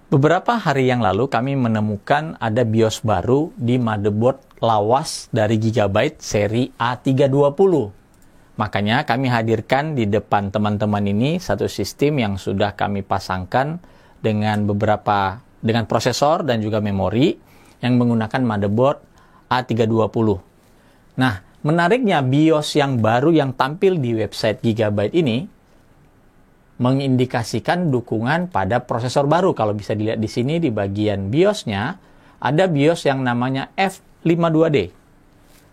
Beberapa hari yang lalu kami menemukan ada BIOS baru di motherboard lawas dari Gigabyte seri A320. Makanya kami hadirkan di depan teman-teman ini satu sistem yang sudah kami pasangkan dengan prosesor dan juga memori yang menggunakan motherboard A320. Nah, menariknya BIOS yang baru yang tampil di website Gigabyte ini mengindikasikan dukungan pada prosesor baru. Kalau bisa dilihat di sini di bagian BIOS-nya, ada BIOS yang namanya F52D.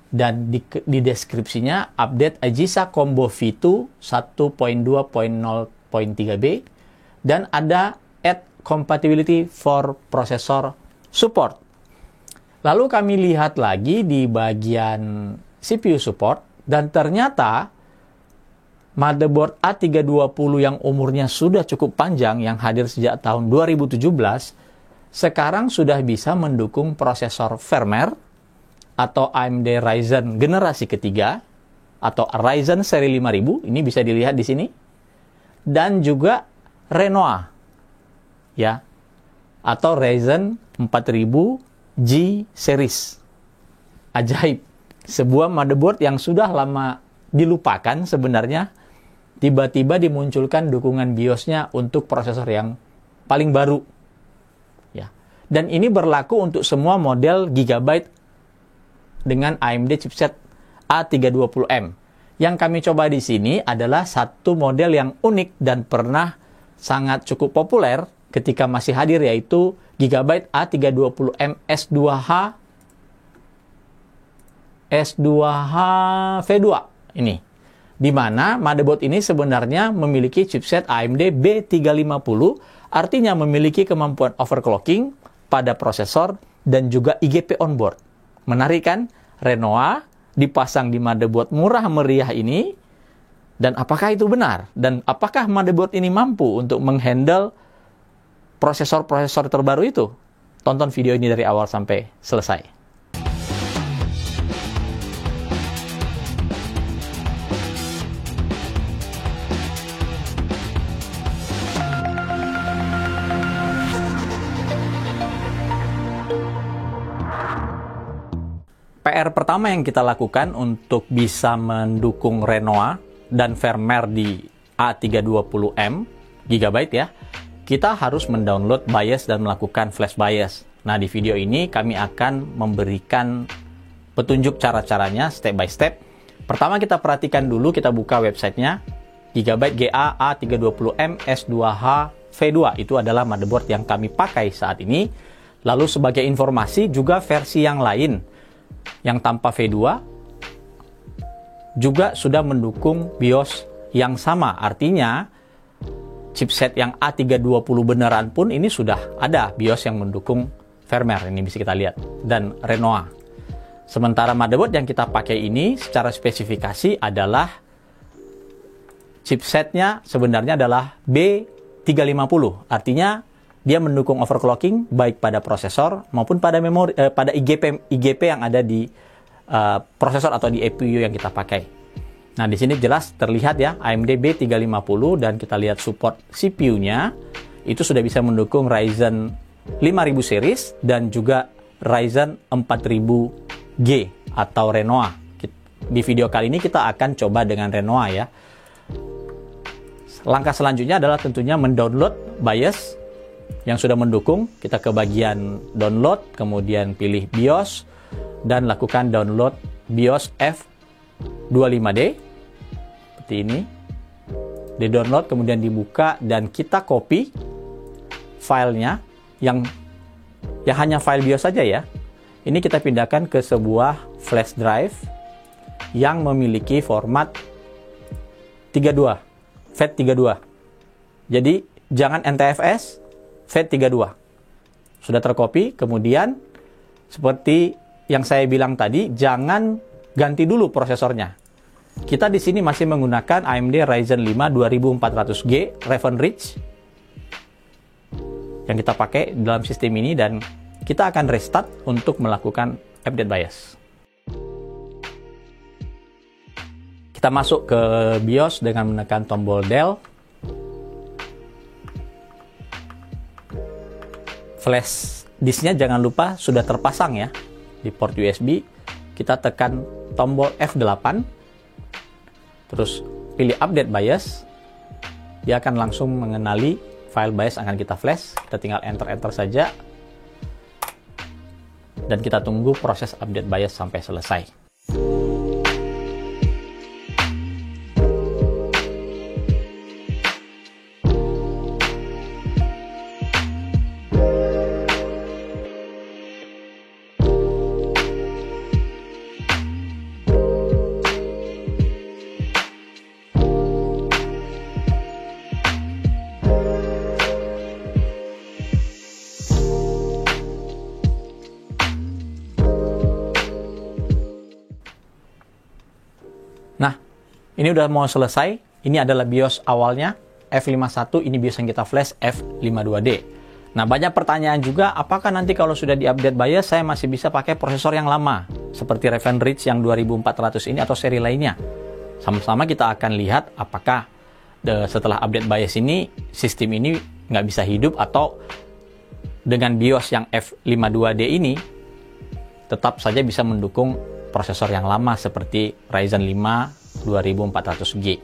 Dan di deskripsinya, update Agixa Combo V2 1.2.0.3b, dan ada add compatibility for processor support. Lalu kami lihat lagi di bagian CPU support, dan ternyata motherboard A320 yang umurnya sudah cukup panjang, yang hadir sejak tahun 2017, sekarang sudah bisa mendukung prosesor firmware atau AMD Ryzen generasi ketiga atau Ryzen seri 5000, ini bisa dilihat di sini, dan juga Renoir ya, atau Ryzen 4000G series. Ajaib, sebuah motherboard yang sudah lama dilupakan sebenarnya, tiba-tiba dimunculkan dukungan BIOS-nya untuk prosesor yang paling baru. Ya. Dan ini berlaku untuk semua model Gigabyte dengan AMD chipset A320M. Yang kami coba di sini adalah satu model yang unik dan pernah sangat cukup populer ketika masih hadir, yaitu Gigabyte A320M S2H V2 ini. Di mana motherboard ini sebenarnya memiliki chipset AMD B350, artinya memiliki kemampuan overclocking pada prosesor dan juga IGP onboard. Menarik kan? Renoir dipasang di motherboard murah meriah ini, dan apakah itu benar? Dan apakah motherboard ini mampu untuk menghandle prosesor-prosesor terbaru itu? Tonton video ini dari awal sampai selesai. PR pertama yang kita lakukan untuk bisa mendukung Renoir dan firmware di A320M Gigabyte ya, kita harus mendownload BIOS dan melakukan flash BIOS. Nah, di video ini kami akan memberikan petunjuk cara-caranya step by step. Pertama kita perhatikan dulu, kita buka websitenya Gigabyte GA A320M S2H V2. Itu adalah motherboard yang kami pakai saat ini. Lalu sebagai informasi juga versi yang lain yang tanpa V2 juga sudah mendukung BIOS yang sama. Artinya chipset yang A320 beneran pun ini sudah ada BIOS yang mendukung firmware. Ini bisa kita lihat. Dan Renoir. Sementara motherboard yang kita pakai ini secara spesifikasi adalah chipsetnya sebenarnya adalah B350. Artinya dia mendukung overclocking baik pada prosesor maupun pada memori, pada IGP yang ada di prosesor atau di APU yang kita pakai. Nah, di sini jelas terlihat ya AMD B350, dan kita lihat support CPU-nya itu sudah bisa mendukung Ryzen 5000 series dan juga Ryzen 4000G atau Renoir. Di video kali ini kita akan coba dengan Renoir ya. Langkah selanjutnya adalah tentunya mendownload BIOS yang sudah mendukung. Kita ke bagian download, kemudian pilih BIOS dan lakukan download BIOS F25D seperti ini. Di download kemudian dibuka dan kita copy filenya yang hanya file BIOS saja ya. Ini kita pindahkan ke sebuah flash drive yang memiliki format 32, FAT32. Jadi jangan NTFS, FAT32. Sudah tercopy, kemudian seperti yang saya bilang tadi, jangan ganti dulu prosesornya. Kita di sini masih menggunakan AMD Ryzen 5 2400G Raven Ridge yang kita pakai dalam sistem ini, dan kita akan restart untuk melakukan update BIOS. Kita masuk ke BIOS dengan menekan tombol Del. flash disknya jangan lupa sudah terpasang ya di port USB. Kita tekan tombol F8, terus pilih update BIOS. Dia akan langsung mengenali file BIOS akan kita flash. Kita tinggal enter saja, dan kita tunggu proses update BIOS sampai selesai. Nah, ini udah mau selesai. Ini adalah BIOS awalnya, F51. Ini BIOS yang kita flash, F52D. Nah, banyak pertanyaan juga, apakah nanti kalau sudah diupdate BIOS, saya masih bisa pakai prosesor yang lama, seperti Raven Ridge yang 2400 ini atau seri lainnya? Sama-sama kita akan lihat apakah setelah update BIOS ini, sistem ini nggak bisa hidup, atau dengan BIOS yang F52D ini, tetap saja bisa mendukung prosesor yang lama seperti Ryzen 5 2400G.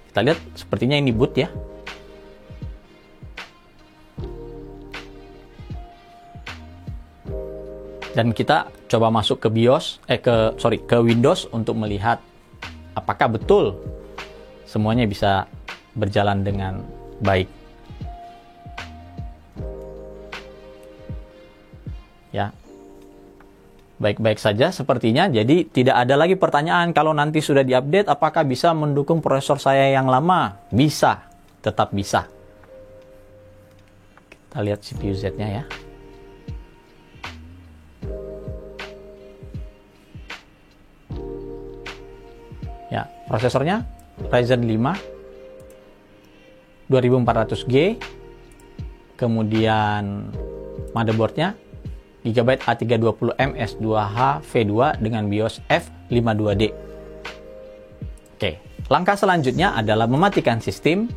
Kita lihat sepertinya ini boot ya. Dan kita coba masuk ke BIOS, ke Windows untuk melihat apakah betul semuanya bisa berjalan dengan baik. Ya. Baik-baik saja sepertinya, jadi tidak ada lagi pertanyaan kalau nanti sudah diupdate apakah bisa mendukung prosesor saya yang lama. Bisa, tetap bisa. Kita lihat CPU Z-nya ya. Ya, prosesornya Ryzen 5 2400G, kemudian motherboardnya Gigabyte A320M S2H V2 dengan BIOS F52D. Oke, langkah selanjutnya adalah mematikan sistem,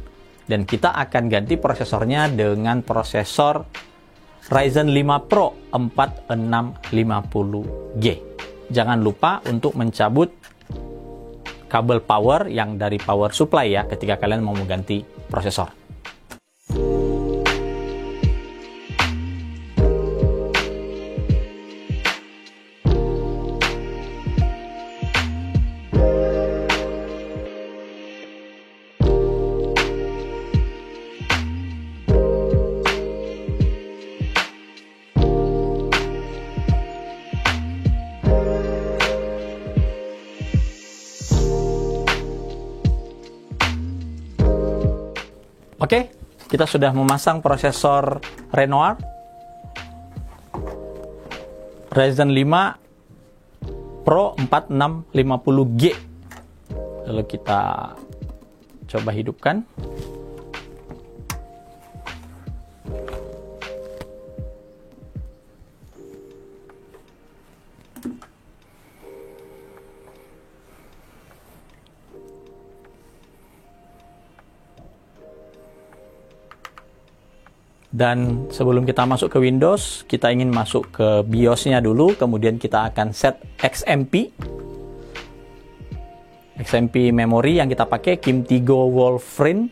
dan kita akan ganti prosesornya dengan prosesor Ryzen 5 Pro 4650G. Jangan lupa untuk mencabut kabel power yang dari power supply ya ketika kalian mau mengganti prosesor. Oke, kita sudah memasang prosesor Renoir Ryzen 5 Pro 4650G. Lalu kita coba hidupkan. Dan sebelum kita masuk ke Windows, kita ingin masuk ke BIOS-nya dulu, kemudian kita akan set XMP memori yang kita pakai Kim-Tigo Wolfram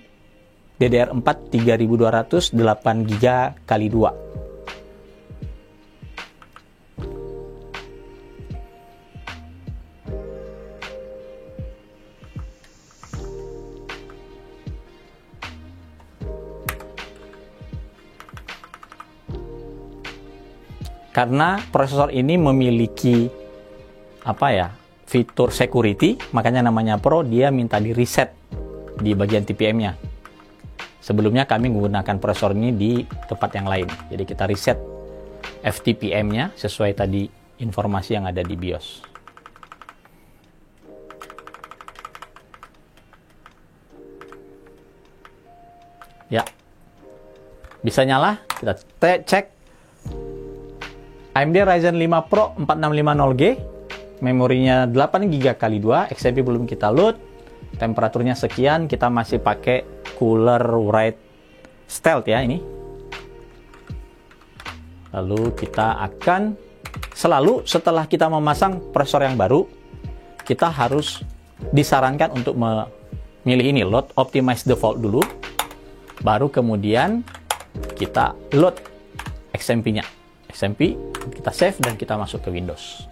DDR4 3200 8GB x 2. Karena prosesor ini memiliki fitur security, makanya namanya Pro, dia minta di reset di bagian TPM-nya. Sebelumnya kami menggunakan prosesor ini di tempat yang lain. Jadi kita reset FTPM-nya sesuai tadi informasi yang ada di BIOS. Ya, bisa nyala. Kita cek. AMD Ryzen 5 Pro 4650G, memorinya 8GB x 2, XMP belum kita load, temperaturnya sekian, kita masih pakai cooler write stealth ya ini. Lalu kita akan selalu setelah kita memasang prosesor yang baru, kita harus disarankan untuk memilih ini, load optimize default dulu, baru kemudian kita load XMP-nya. XMP, kita save dan kita masuk ke Windows.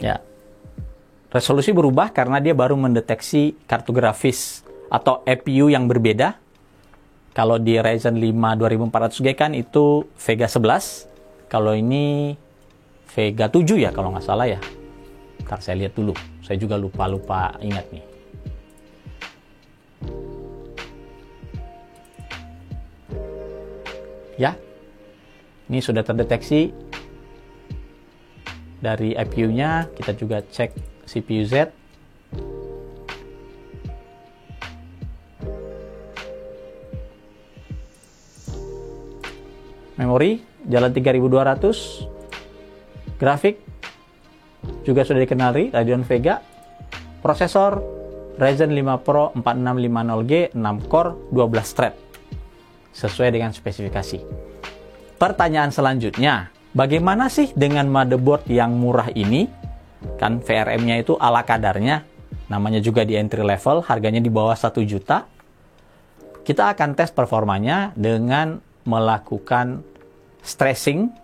Ya, resolusi berubah karena dia baru mendeteksi kartu grafis atau APU yang berbeda. Kalau di Ryzen 5 2400G kan itu Vega 11. Kalau ini Vega 7 ya kalau nggak salah ya. Ntar saya lihat dulu. Saya juga lupa ingat nih. Ya, ini sudah terdeteksi. Dari APU-nya, kita juga cek CPU Z. Memori, jalan 3200. Grafik, juga sudah dikenali, Radeon Vega. Prosesor, Ryzen 5 Pro 4650G, 6 core, 12 thread. Sesuai dengan spesifikasi. Pertanyaan selanjutnya, bagaimana sih dengan motherboard yang murah ini? Kan VRM-nya itu ala kadarnya, namanya juga di entry level, harganya di bawah 1 juta. Kita akan tes performanya dengan melakukan stressing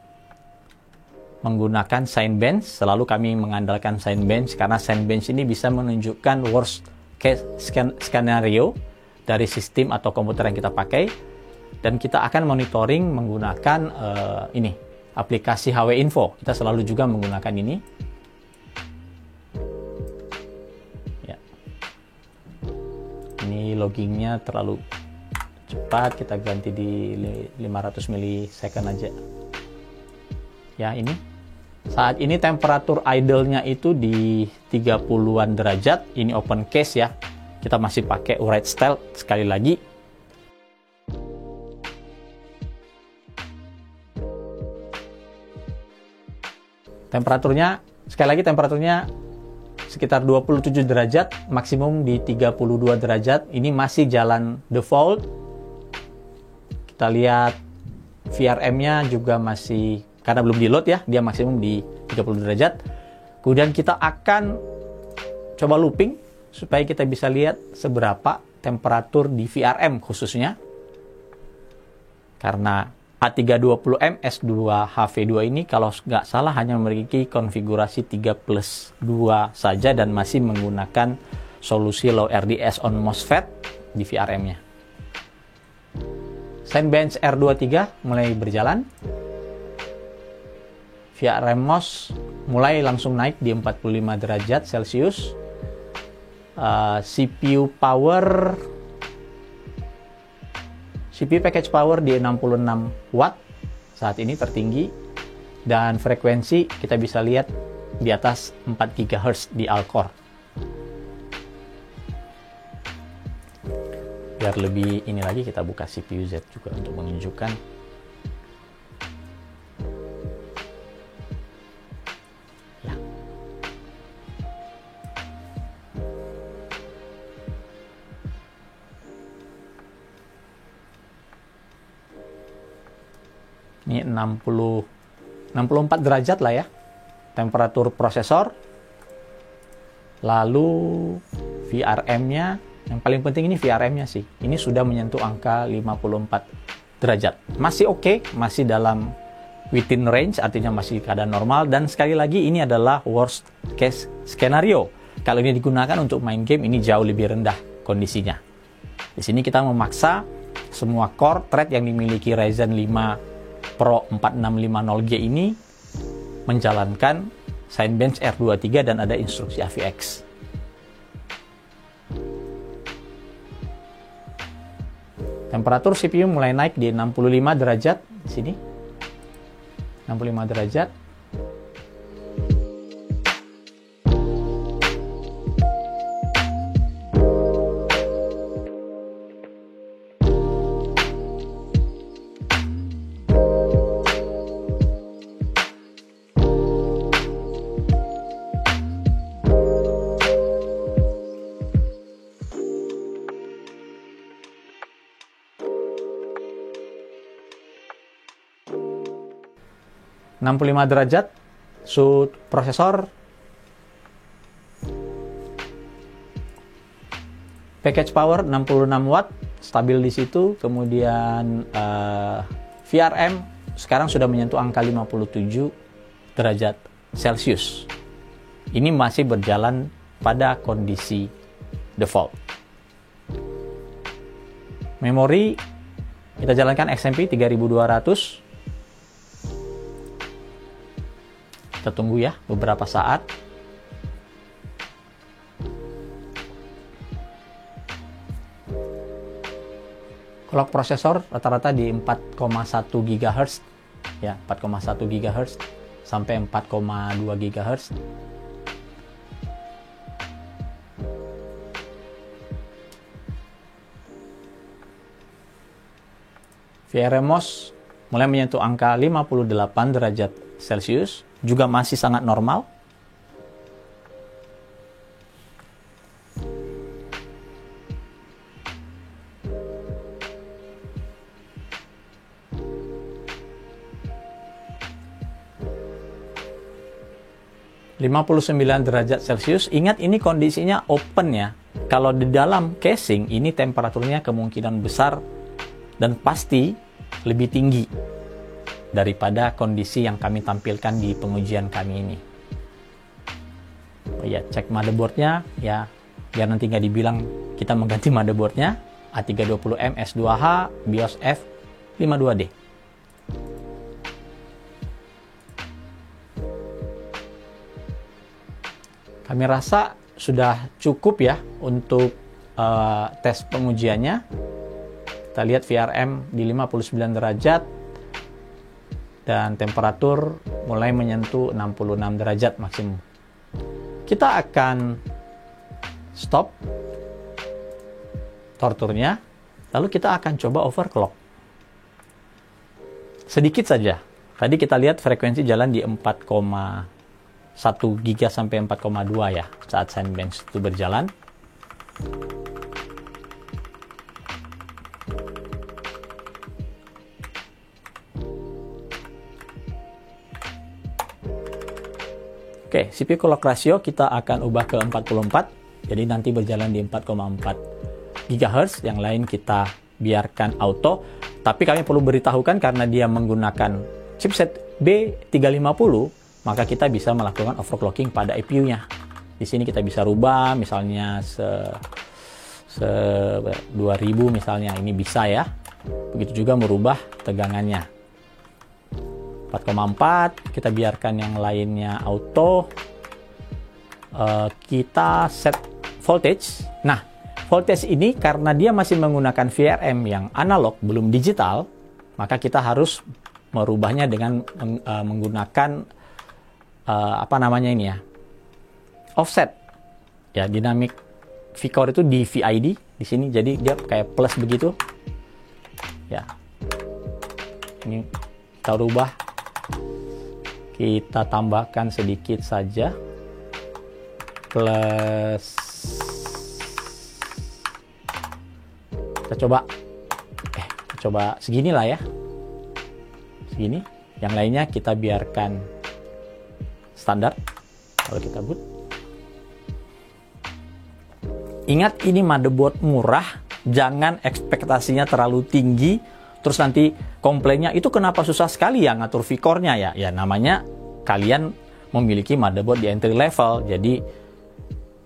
menggunakan Cinebench. Selalu kami mengandalkan Cinebench karena Cinebench ini bisa menunjukkan worst case scenario dari sistem atau komputer yang kita pakai. Dan kita akan monitoring menggunakan aplikasi HW Info. Kita selalu juga menggunakan ini. Ya. Ini loggingnya terlalu cepat. Kita ganti di 500 milisecond aja. Ya, ini. Saat ini temperatur idle-nya itu di 30-an derajat. Ini open case ya. Kita masih pakai Write Stealth sekali lagi. Temperaturnya, sekali lagi temperaturnya sekitar 27 derajat, maksimum di 32 derajat. Ini masih jalan default. Kita lihat VRM-nya juga masih, karena belum di load ya, dia maksimum di 30 derajat. Kemudian kita akan coba looping, supaya kita bisa lihat seberapa temperatur di VRM khususnya. Karena A320M S2HV2 ini kalau nggak salah hanya memiliki konfigurasi 3+2 saja dan masih menggunakan solusi low RDS on MOSFET di VRM-nya. Cinebench R23 mulai berjalan. VRM MOS mulai langsung naik di 45 derajat Celcius. CPU package power di 66 watt saat ini tertinggi, dan frekuensi kita bisa lihat di atas 4 GHz di Alcore. Biar lebih ini lagi, kita buka CPU Z juga untuk menunjukkan. Ya. Ini 64 derajat lah ya temperatur prosesor. Lalu VRM-nya, yang paling penting ini VRM-nya sih. Ini sudah menyentuh angka 54 derajat. Masih oke, masih dalam within range, artinya masih keadaan normal. Dan sekali lagi ini adalah worst case scenario. Kalau ini digunakan untuk main game, ini jauh lebih rendah kondisinya. Di sini kita memaksa semua core thread yang dimiliki Ryzen 5 Pro 4650G ini menjalankan Cinebench R23 dan ada instruksi AVX. Temperatur CPU mulai naik di 65 derajat di sini. 65 derajat. 65 derajat, suit prosesor, package power 66 watt, stabil di situ. Kemudian VRM sekarang sudah menyentuh angka 57 derajat Celcius. Ini masih berjalan pada kondisi default. Memori kita jalankan XMP 3200. Kita tunggu ya beberapa saat. Clock prosesor rata-rata di 4,1 GHz ya, 4,1 GHz sampai 4,2 GHz. VRMOS mulai menyentuh angka 58 derajat Celcius, juga masih sangat normal. derajat Celcius. Ingat ini kondisinya open ya. Kalau di dalam casing ini temperaturnya kemungkinan besar dan pasti lebih tinggi daripada kondisi yang kami tampilkan di pengujian kami ini. Oh ya, cek motherboardnya ya, biar nanti nggak dibilang kita mengganti motherboardnya. A320M S2H BIOS F52D. Kami rasa sudah cukup ya untuk tes pengujiannya. Kita lihat VRM di 59 derajat dan temperatur mulai menyentuh 66 derajat maksimum. Kita akan stop torturnya, lalu kita akan coba overclock. Sedikit saja. Tadi kita lihat frekuensi jalan di 4,1 GHz sampai 4,2 ya saat Cinebench itu berjalan. Oke, CPU clock ratio kita akan ubah ke 44. Jadi nanti berjalan di 4,4 GHz. Yang lain kita biarkan auto. Tapi kami perlu beritahukan karena dia menggunakan chipset B350, maka kita bisa melakukan overclocking pada EPU-nya. Di sini kita bisa rubah misalnya 2000 misalnya, ini bisa ya. Begitu juga merubah tegangannya. 4,4, kita biarkan yang lainnya auto. Kita set voltage. Nah, voltage ini karena dia masih menggunakan VRM yang analog, belum digital, maka kita harus merubahnya dengan menggunakan offset. Ya, dynamic V-core itu di VID di sini, jadi dia kayak plus begitu. Ya. Ini kita rubah. Kita tambahkan sedikit saja. Plus. Kita coba segini lah ya. Segini. Yang lainnya kita biarkan standar. Kalau kita boot. Ingat ini motherboard murah. Jangan ekspektasinya terlalu tinggi. Terus nanti komplainnya, itu kenapa susah sekali ya ngatur V-core-nya ya? Ya namanya kalian memiliki motherboard di entry level. Jadi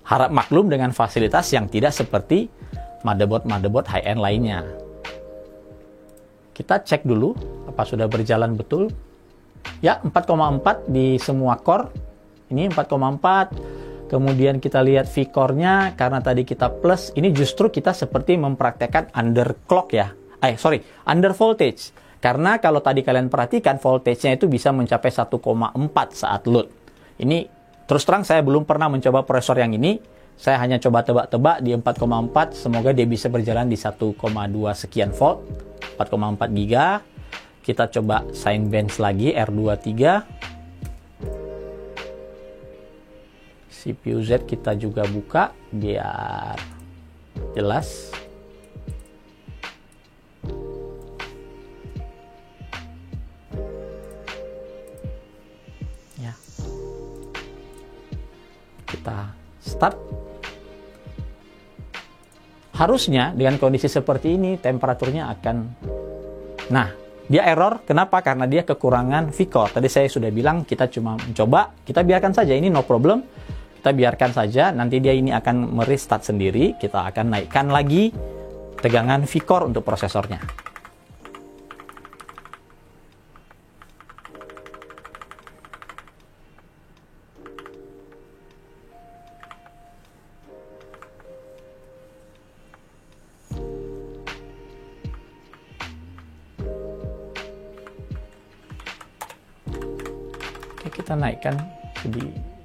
harap maklum dengan fasilitas yang tidak seperti motherboard high-end lainnya. Kita cek dulu apa sudah berjalan betul. Ya, 4,4 di semua core. Ini 4,4. Kemudian kita lihat V-core-nya, karena tadi kita plus, ini justru kita seperti mempraktekkan underclock ya. Under voltage. Karena kalau tadi kalian perhatikan, voltage-nya itu bisa mencapai 1,4 saat load. Ini terus terang saya belum pernah mencoba prosesor yang ini. Saya hanya coba tebak-tebak di 4,4. Semoga dia bisa berjalan di 1,2 sekian volt. 4,4 giga. Kita coba Cinebench lagi, R23. CPU Z kita juga buka, biar jelas. Kita start. Harusnya dengan kondisi seperti ini temperaturnya akan, nah dia error. Kenapa? Karena dia kekurangan V-core. Tadi saya sudah bilang kita cuma mencoba, kita biarkan saja ini no problem. Kita biarkan saja, nanti dia ini akan merestart sendiri. Kita akan naikkan lagi tegangan V-core untuk prosesornya.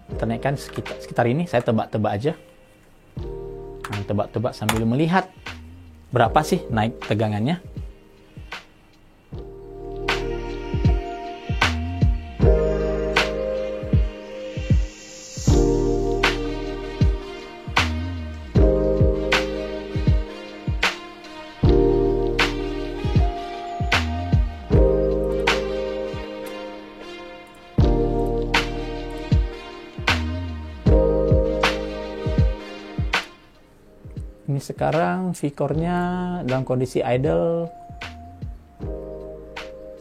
Kita naikkan sekitar ini. Saya tebak-tebak aja. Nah, tebak-tebak sambil melihat berapa sih naik tegangannya. Ini sekarang V-core-nya dalam kondisi idle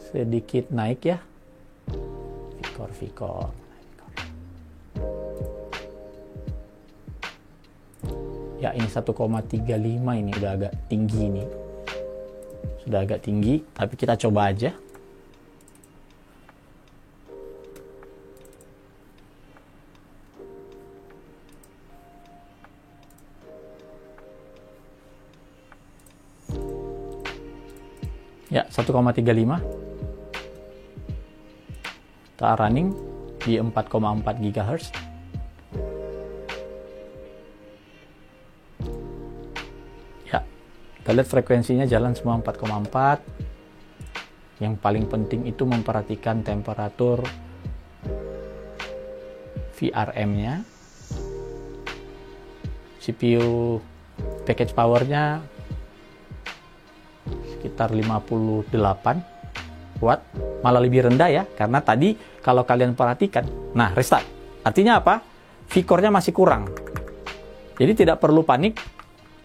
sedikit naik ya. V-core. Ya ini 1,35 ini udah agak tinggi ini. Sudah agak tinggi, tapi kita coba aja. Ya, 1,35. Kita running di 4,4 GHz. Ya, kita lihat frekuensinya jalan semua 4,4. Yang paling penting itu memperhatikan temperatur VRM-nya. CPU package power-nya sekitar 58 watt, malah lebih rendah ya, karena tadi kalau kalian perhatikan, nah restart, artinya apa? V-core-nya masih kurang, jadi tidak perlu panik,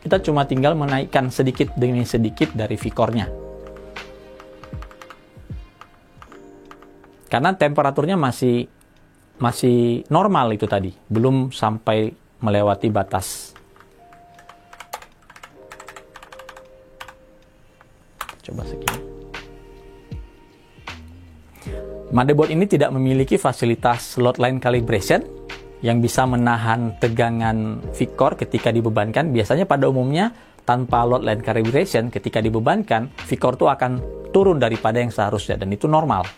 kita cuma tinggal menaikkan sedikit demi sedikit dari V-core-nya, karena temperaturnya masih normal itu tadi, belum sampai melewati batas. Coba segini. Motherboard ini tidak memiliki fasilitas load line calibration yang bisa menahan tegangan V-core ketika dibebankan. Biasanya pada umumnya tanpa load line calibration ketika dibebankan V-core itu akan turun daripada yang seharusnya, dan itu normal.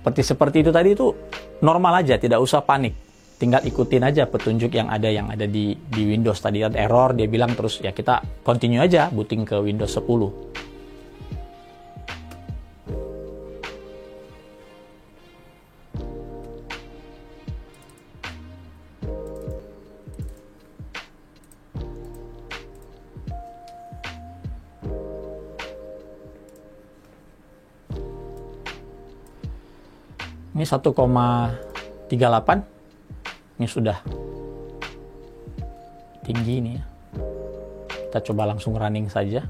Seperti itu tadi itu normal aja, tidak usah panik. Tinggal ikutin aja petunjuk yang ada di Windows tadi. Ada error, dia bilang, terus ya kita continue aja booting ke Windows 10. Ini 1,38. Ini sudah tinggi ini ya. Kita coba langsung running saja.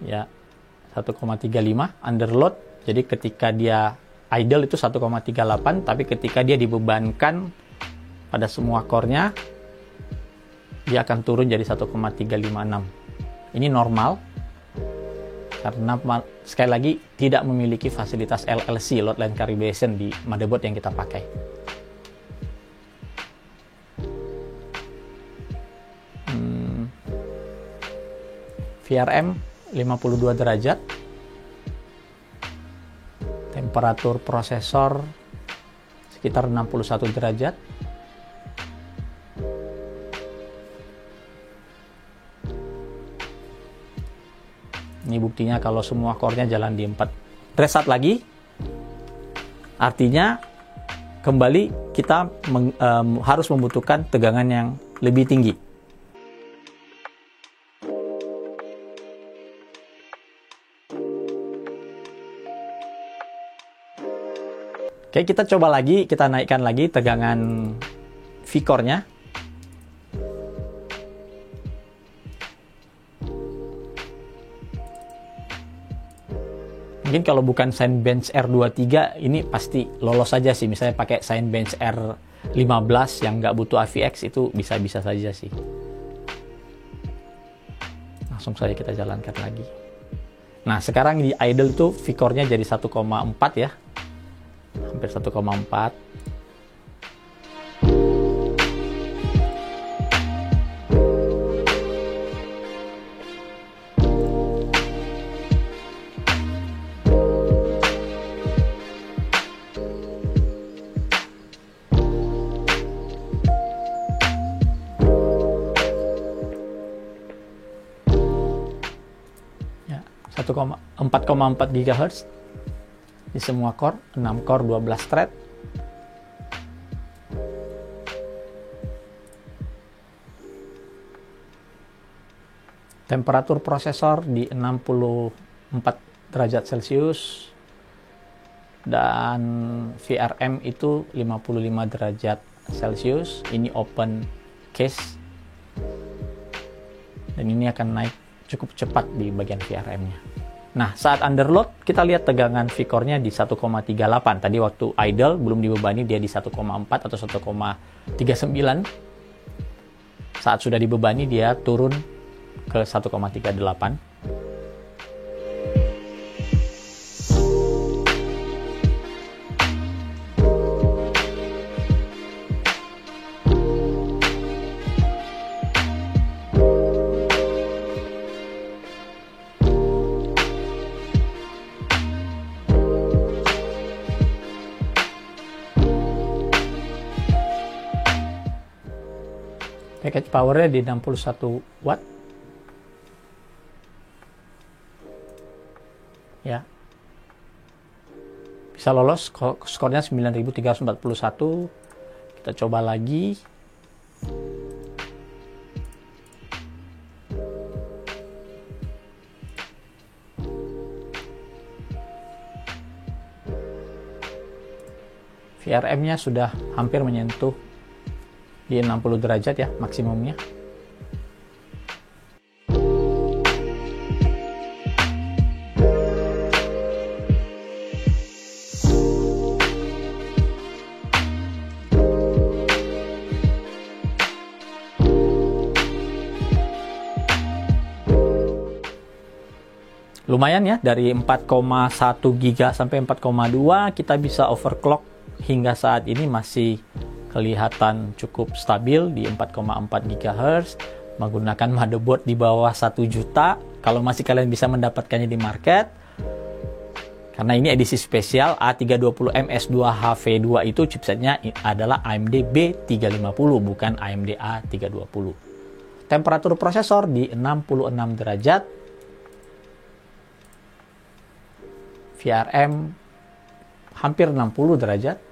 Ya, 1,35 underload. Jadi ketika dia idle itu 1,38, tapi ketika dia dibebankan pada semua core-nya, dia akan turun jadi 1,356. Ini normal. Karena sekali lagi tidak memiliki fasilitas LLC, load line calibration, di motherboard yang kita pakai. VRM 52 derajat. Temperatur prosesor sekitar 61 derajat. Ini buktinya kalau semua core-nya jalan di 4. Reset lagi. Artinya kembali kita harus membutuhkan tegangan yang lebih tinggi. Oke, kita coba lagi, kita naikkan lagi tegangan V-core-nya. Mungkin kalau bukan Cinebench R23, ini pasti lolos saja sih. Misalnya pakai Cinebench R15 yang nggak butuh AVX, itu bisa-bisa saja sih. Langsung saja kita jalankan lagi. Nah, sekarang di idle tuh V-core-nya jadi 1,4 ya. Hampir 1,4. Ya, 4,4 GHz di semua core, 6 core, 12 thread. Temperatur prosesor di 64 derajat Celcius dan VRM itu 55 derajat Celcius. Ini open case dan ini akan naik cukup cepat di bagian VRM-nya. Nah, saat underload, kita lihat tegangan V-core-nya di 1,38. Tadi waktu idle, belum dibebani, dia di 1,4 atau 1,39. Saat sudah dibebani, dia turun ke 1,38. Package powernya di 61 watt. Ya. Bisa lolos, skornya 9341. Kita coba lagi. VRM-nya sudah hampir menyentuh di 60 derajat ya maksimumnya. Lumayan ya, dari 4,1 GB sampai 4,2 kita bisa overclock hingga saat ini masih kelihatan cukup stabil di 4,4 GHz menggunakan motherboard di bawah 1 juta. Kalau masih kalian bisa mendapatkannya di market, karena ini edisi spesial A320M S2HV2 itu chipsetnya adalah AMD B350 bukan AMD A320. Temperatur prosesor di 66 derajat. VRM hampir 60 derajat.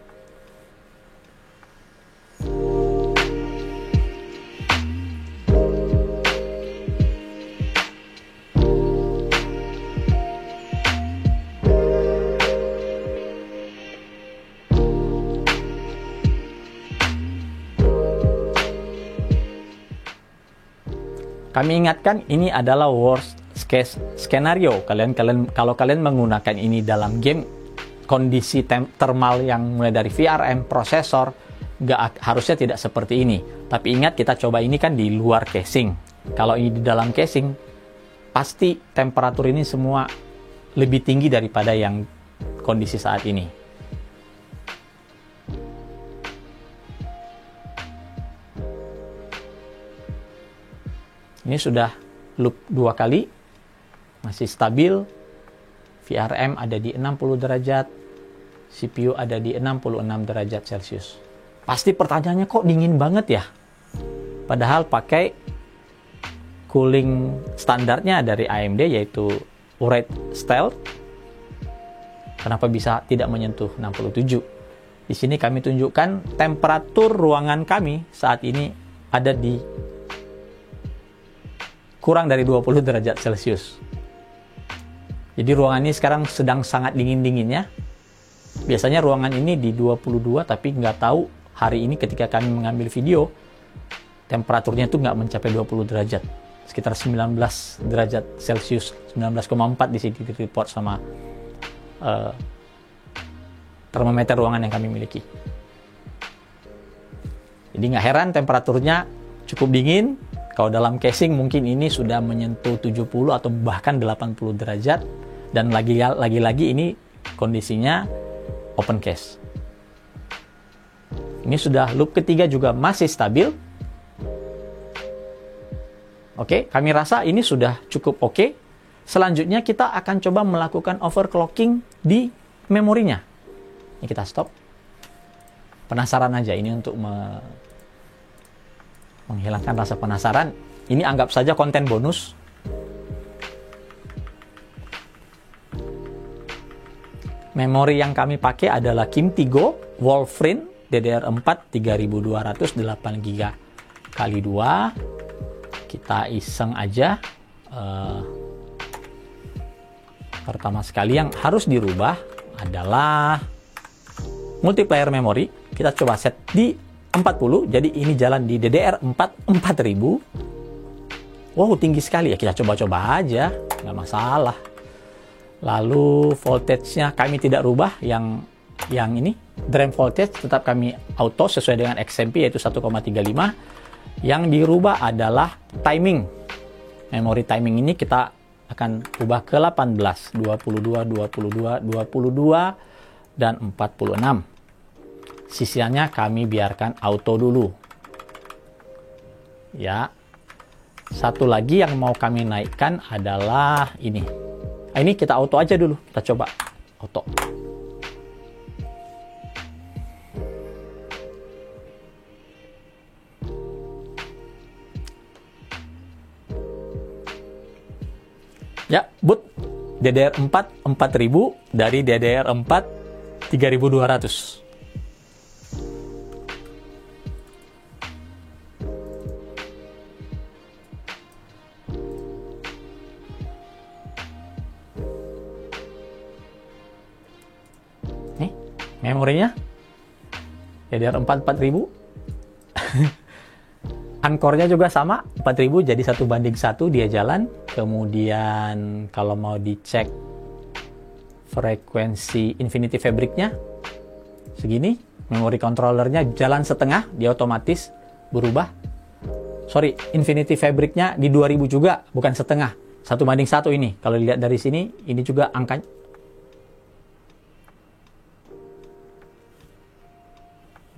Kami ingatkan ini adalah worst case skenario. Kalau kalian menggunakan ini dalam game, kondisi thermal yang mulai dari VRM, prosesor, harusnya tidak seperti ini. Tapi ingat, kita coba ini kan di luar casing. Kalau ini di dalam casing, pasti temperatur ini semua lebih tinggi daripada yang kondisi saat ini. Ini sudah loop 2 kali, masih stabil. VRM ada di 60 derajat, CPU ada di 66 derajat Celcius. Pasti pertanyaannya, kok dingin banget ya? Padahal pakai cooling standarnya dari AMD, yaitu Urate Stealth. Kenapa bisa tidak menyentuh 67? Di sini kami tunjukkan temperatur ruangan kami saat ini ada di kurang dari 20 derajat Celcius. Jadi ruangan ini sekarang sedang sangat dingin-dinginnya. Biasanya ruangan ini di 22, tapi nggak tahu hari ini ketika kami mengambil video, temperaturnya itu nggak mencapai 20 derajat. Sekitar 19 derajat Celcius, 19,4 di sini di report sama termometer ruangan yang kami miliki. Jadi nggak heran temperaturnya cukup dingin. Kalau dalam casing mungkin ini sudah menyentuh 70 atau bahkan 80 derajat. Dan lagi-lagi ini kondisinya open case. Ini sudah loop ketiga juga masih stabil. Oke, kami rasa ini sudah cukup oke. Selanjutnya kita akan coba melakukan overclocking di memorinya. Ini kita stop. Penasaran aja ini untuk menghilangkan rasa penasaran. Ini anggap saja konten bonus. Memori yang kami pakai adalah Kim Tigo Wolfrin DDR4 3200 8GB kali 2. Kita iseng aja. Pertama sekali yang harus dirubah adalah multiplayer memori. Kita coba set di 40, jadi ini jalan di DDR4 4000. Wow, tinggi sekali ya, kita coba-coba aja, nggak masalah. Lalu voltage-nya kami tidak rubah, yang ini DRAM voltage tetap kami auto sesuai dengan XMP yaitu 1,35. Yang dirubah adalah timing. Memori timing ini kita akan ubah ke 18, 22, 22, 22, dan 46. Sisanya kami biarkan auto dulu. Ya. Satu lagi yang mau kami naikkan adalah ini. Ini kita auto aja dulu. Kita coba auto. Ya, boot DDR4 4000 dari DDR4 3200. Nih, memorinya DDR4 4000. Ankornya juga sama, 4000 jadi 1:1 dia jalan. Kemudian kalau mau dicek frekuensi Infinity Fabric-nya segini, memori controllernya jalan setengah, dia otomatis berubah. Sorry, Infinity Fabric-nya di 2000 juga, bukan setengah. 1:1 ini. Kalau dilihat dari sini, ini juga angkanya.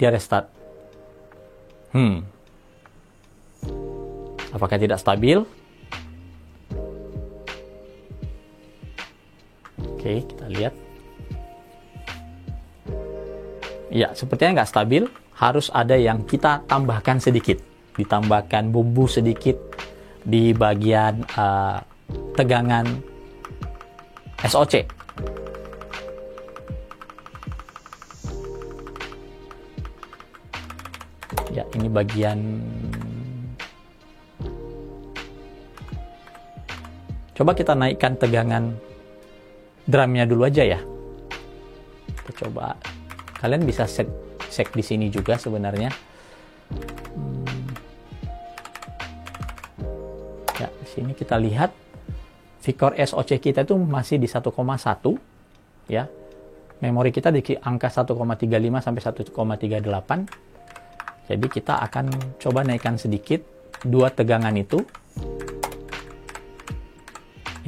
Dia restart. Apakah tidak stabil? Oke, kita lihat. Ya, sepertinya nggak stabil. Harus ada yang kita tambahkan sedikit. Ditambahkan bumbu sedikit di bagian tegangan SOC. Ya, ini bagian. Coba kita naikkan tegangan drumnya dulu aja ya. Kita coba. Kalian bisa cek di sini juga sebenarnya. Ya, di sini kita lihat Vicor SOC kita itu masih di 1,1 ya. Memori kita di angka 1,35 sampai 1,38. Jadi kita akan coba naikkan sedikit dua tegangan itu.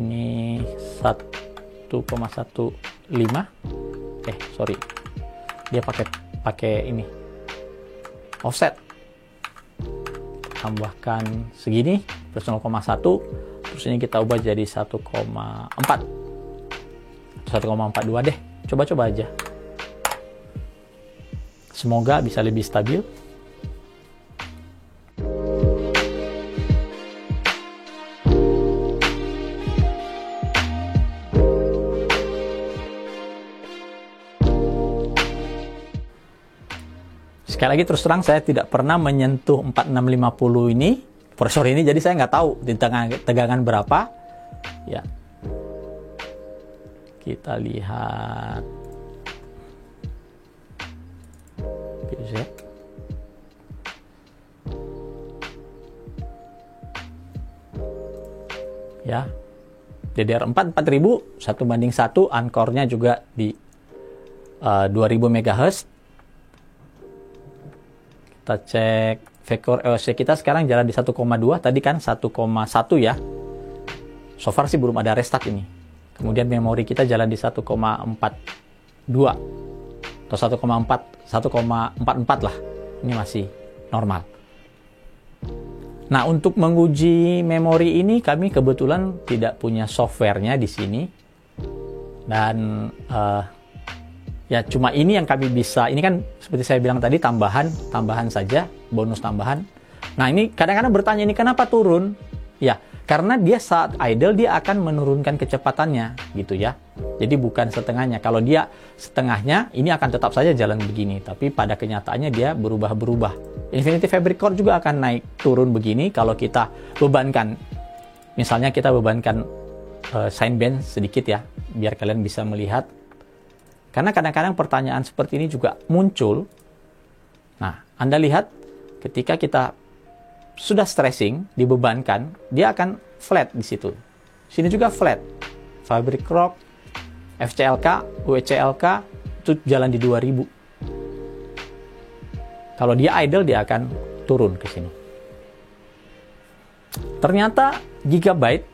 Ini 1,15. Sorry. Dia pakai ini. Offset. Tambahkan segini plus 0,1. Terus ini kita ubah jadi 1,4. 1,42 deh. Coba-coba aja. Semoga bisa lebih stabil. Sekali lagi terus terang saya tidak pernah menyentuh 4650 ini, prosesor ini, jadi saya nggak tahu di tegangan berapa. Ya, kita lihat. CPU Z. Ya, DDR4 4000 1:1, Uncore-nya juga di 2000 MHz. Kita cek vektor EOC kita sekarang jalan di 1,2, tadi kan 1,1 ya. So far sih belum ada restart ini. Kemudian memori kita jalan di 1,42 atau 1,44 lah. Ini masih normal. Nah, untuk menguji memori ini kami kebetulan tidak punya softwarenya di sini. Dan ya cuma ini yang kami bisa. Ini kan seperti saya bilang tadi tambahan saja, bonus tambahan. Nah, ini kadang-kadang bertanya ini kenapa turun? Ya, karena dia saat idle dia akan menurunkan kecepatannya gitu ya. Jadi bukan setengahnya. Kalau dia setengahnya ini akan tetap saja jalan begini, tapi pada kenyataannya dia berubah-berubah. Infinity Fabric Core juga akan naik turun begini kalau kita bebankan. Misalnya kita bebankan Cinebench sedikit ya, biar kalian bisa melihat. Karena kadang-kadang pertanyaan seperti ini juga muncul. Nah, Anda lihat ketika kita sudah stressing, dibebankan, dia akan flat di situ. Sini juga flat. Fabric Core, FCLK, UECLK itu jalan di 2000. Kalau dia idle, dia akan turun ke sini. Ternyata Gigabyte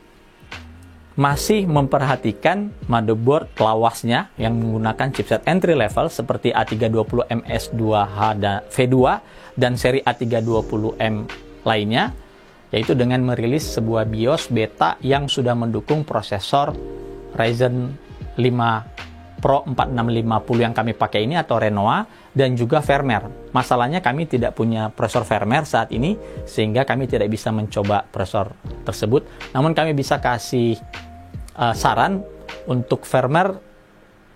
masih memperhatikan motherboard lawasnya yang menggunakan chipset entry level seperti A320MS2H dan V2 dan seri A320M lainnya, yaitu dengan merilis sebuah BIOS beta yang sudah mendukung prosesor Ryzen 5 Pro 4650 yang kami pakai ini atau Renoa, dan juga firmware. Masalahnya kami tidak punya prosesor firmware saat ini, sehingga kami tidak bisa mencoba prosesor tersebut. Namun kami bisa kasih saran untuk firmware.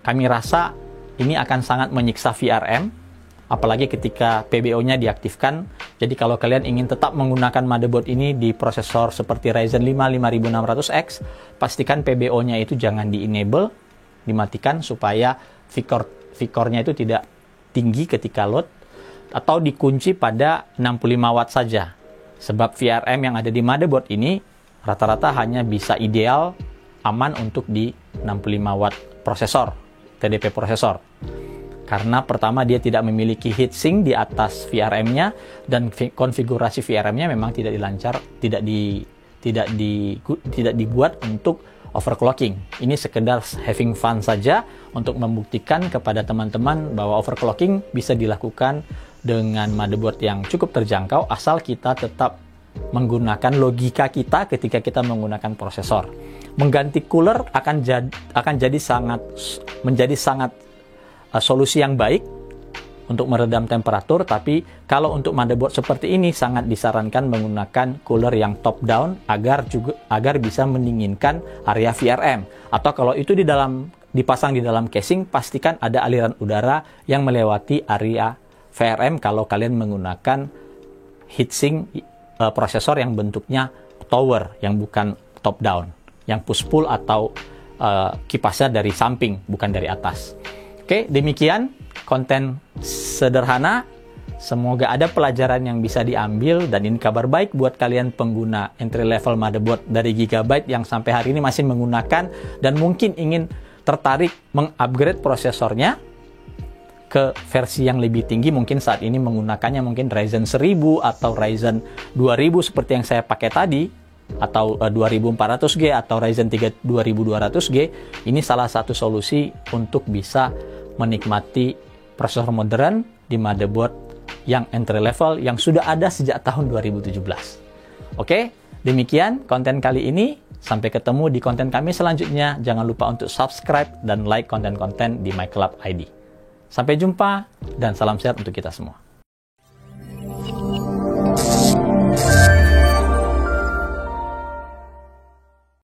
Kami rasa ini akan sangat menyiksa VRM, apalagi ketika PBO-nya diaktifkan. Jadi kalau kalian ingin tetap menggunakan motherboard ini di prosesor seperti Ryzen 5 5600X, pastikan PBO-nya itu jangan di-enable, dimatikan supaya VCore-nya itu tidak tinggi ketika load, atau dikunci pada 65 watt saja. Sebab VRM yang ada di motherboard ini rata-rata hanya bisa ideal aman untuk di 65 watt prosesor, TDP prosesor. Karena pertama dia tidak memiliki heatsink di atas VRM-nya, dan konfigurasi VRM-nya memang tidak dibuat untuk overclocking. Ini sekedar having fun saja untuk membuktikan kepada teman-teman bahwa overclocking bisa dilakukan dengan motherboard yang cukup terjangkau asal kita tetap menggunakan logika kita ketika kita menggunakan prosesor. Mengganti cooler akan menjadi sangat solusi yang baik untuk meredam temperatur, tapi kalau untuk motherboard seperti ini sangat disarankan menggunakan cooler yang top down agar bisa mendinginkan area VRM. Atau kalau itu dipasang di dalam casing, pastikan ada aliran udara yang melewati area VRM kalau kalian menggunakan heatsink prosesor yang bentuknya tower, yang bukan top down, yang push pull atau kipasnya dari samping bukan dari atas. Oke, demikian konten sederhana. Semoga ada pelajaran yang bisa diambil, dan ini kabar baik buat kalian pengguna entry level motherboard dari Gigabyte yang sampai hari ini masih menggunakan dan mungkin ingin tertarik mengupgrade prosesornya ke versi yang lebih tinggi. Mungkin saat ini menggunakannya mungkin Ryzen 1000 atau Ryzen 2000 seperti yang saya pakai tadi, atau 2400G atau Ryzen 3 2200G. Ini salah satu solusi untuk bisa menikmati prosesor modern di motherboard yang entry level yang sudah ada sejak tahun 2017. Oke, demikian konten kali ini. Sampai ketemu di konten kami selanjutnya. Jangan lupa untuk subscribe dan like konten-konten di My Club ID. Sampai jumpa dan salam sehat untuk kita semua.